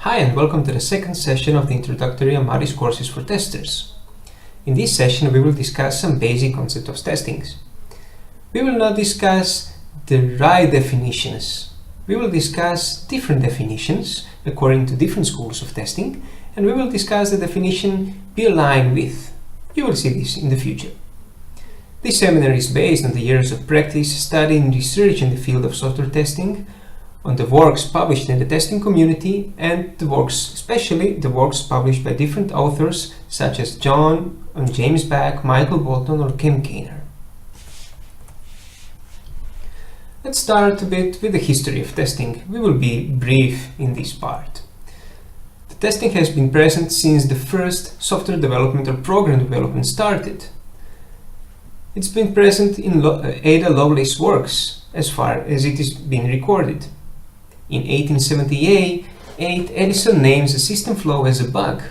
Hi and welcome to the second session of the introductory Amaris courses for testers. In this session we will discuss some basic concepts of testing. We will not discuss the right definitions. We will discuss different definitions according to different schools of testing, and we will discuss the definition be aligned with. You will see this in the future. This seminar is based on the years of practice, study and research in the field of software testing, on the works published in the testing community, and the works, especially the works published by different authors such as John and James Back, Michael Bolton or Ken Kainer. Let's start a bit with the history of testing. We will be brief in this part. The testing has been present since the first software development or program development started. It's been present in Ada Lovelace's works as far as it has been recorded. In 1878, Edison names a system flaw as a bug.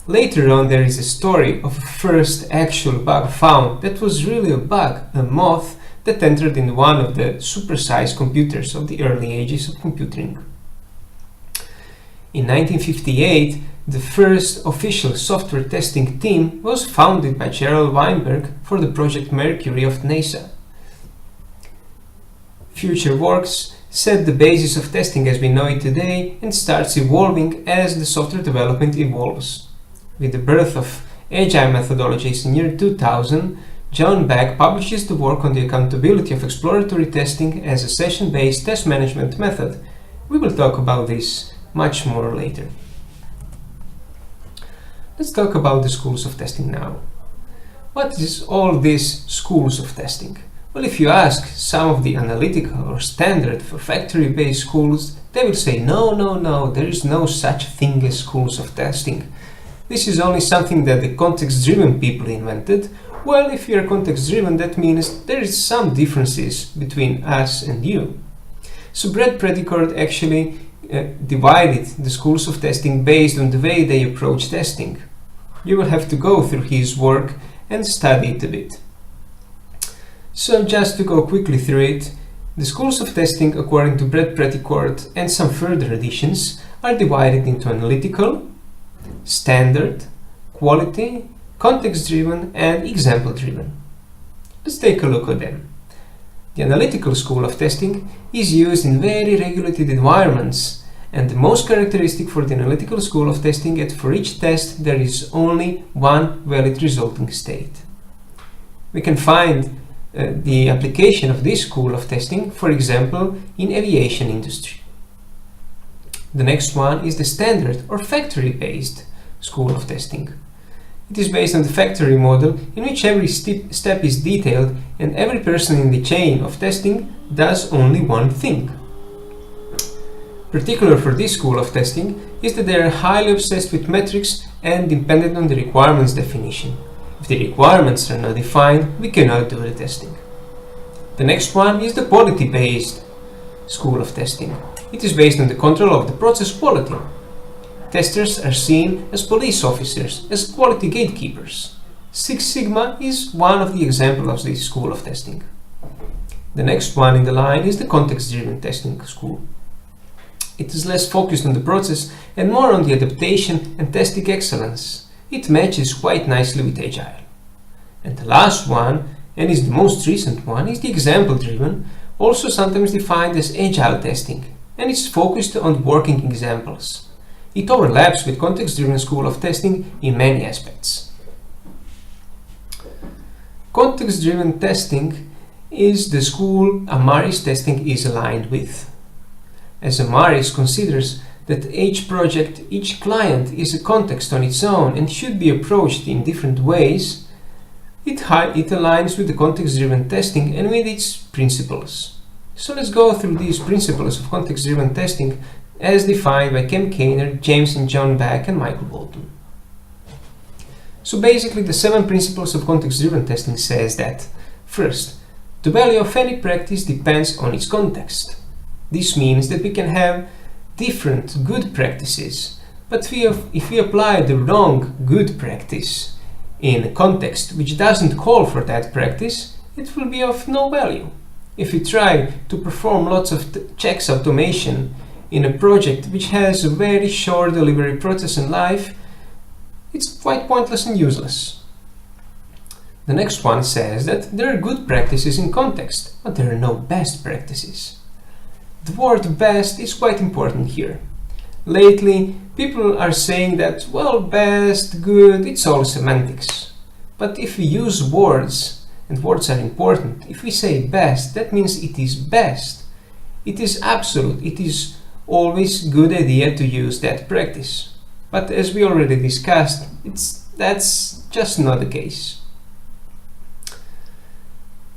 Later on, there is a story of a first actual bug found that was really a bug, a moth that entered in one of the supersized computers of the early ages of computing. In 1958, the first official software testing team was founded by Gerald Weinberg for the Project Mercury of NASA. Future works set the basis of testing as we know it today and starts evolving as the software development evolves. With the birth of agile methodologies in year 2000, John Beck publishes the work on the accountability of exploratory testing as a session-based test management method. We will talk about this much more later. Let's talk about the schools of testing now. What is all these schools of testing? Well, if you ask some of the analytical or standard for factory-based schools, they will say, no, there is no such thing as schools of testing. This is only something that the context-driven people invented. Well, if you are context-driven, that means there is some differences between us and you. So Brad Predicord actually divided the schools of testing based on the way they approach testing. You will have to go through his work and study it a bit. So just to go quickly through it, the schools of testing according to Brad Predicord and some further additions are divided into analytical, standard, quality, context-driven and example-driven. Let's take a look at them. The analytical school of testing is used in very regulated environments, and the most characteristic for the analytical school of testing is for each test there is only one valid resulting state. We can find the application of this school of testing, for example, in aviation industry. The next one is the standard or factory-based school of testing. It is based on the factory model in which every step is detailed and every person in the chain of testing does only one thing. Particular for this school of testing is that they are highly obsessed with metrics and dependent on the requirements definition. If the requirements are not defined, we cannot do the testing. The next one is the quality-based school of testing. It is based on the control of the process quality. Testers are seen as police officers, as quality gatekeepers. Six Sigma is one of the examples of this school of testing. The next one in the line is the context-driven testing school. It is less focused on the process and more on the adaptation and testing excellence. It matches quite nicely with Agile. And the last one, and is the most recent one, is the example-driven, also sometimes defined as Agile testing, and it's focused on working examples. It overlaps with context-driven school of testing in many aspects. Context-driven testing is the school Amaris testing is aligned with. As Amaris considers that each project, each client is a context on its own and should be approached in different ways, it aligns with the context-driven testing and with its principles. So let's go through these principles of context-driven testing as defined by Ken Kainer, James and John Back and Michael Bolton. So basically the 7 principles of context-driven testing says that, first, the value of any practice depends on its context. This means that we can have different good practices, but if we apply the wrong good practice in a context which doesn't call for that practice, it will be of no value. If we try to perform lots of checks automation in a project which has a very short delivery process and life, it's quite pointless and useless. The next one says that there are good practices in context, but there are no best practices. The word best is quite important here. Lately, people are saying that, well, best, good, it's all semantics. But if we use words, and words are important, if we say best, that means it is best. It is absolute, it is always a good idea to use that practice. But as we already discussed, that's just not the case.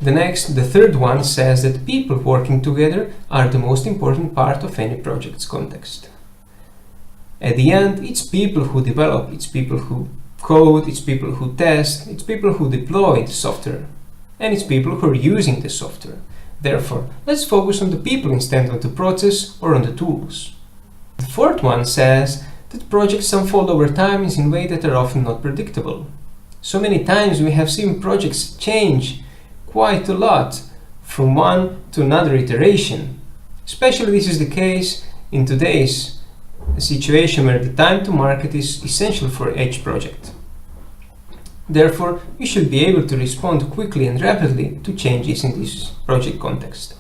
The third one says that people working together are the most important part of any project's context. At the end, it's people who develop, it's people who code, it's people who test, it's people who deploy the software, and it's people who are using the software. Therefore, let's focus on the people instead of the process or on the tools. The fourth one says that projects unfold over time in ways that are often not predictable. So many times we have seen projects change quite a lot from one to another iteration. Especially this is the case in today's situation where the time to market is essential for each project. Therefore, we should be able to respond quickly and rapidly to changes in this project context.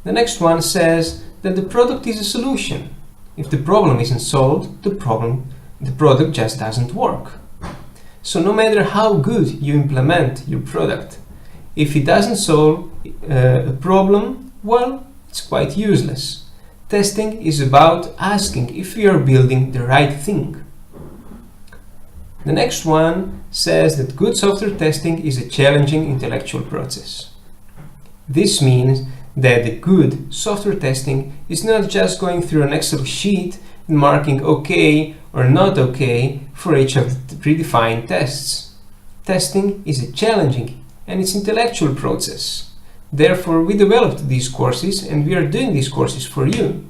The next one says that the product is a solution. If the problem isn't solved, the product just doesn't work. So no matter how good you implement your product, if it doesn't solve a problem, well, it's quite useless. Testing is about asking if we are building the right thing. The next one says that good software testing is a challenging intellectual process. This means that the good software testing is not just going through an Excel sheet and marking OK or not OK for each of the predefined tests. Testing is a challenging and it's intellectual process. Therefore, we developed these courses and we are doing these courses for you.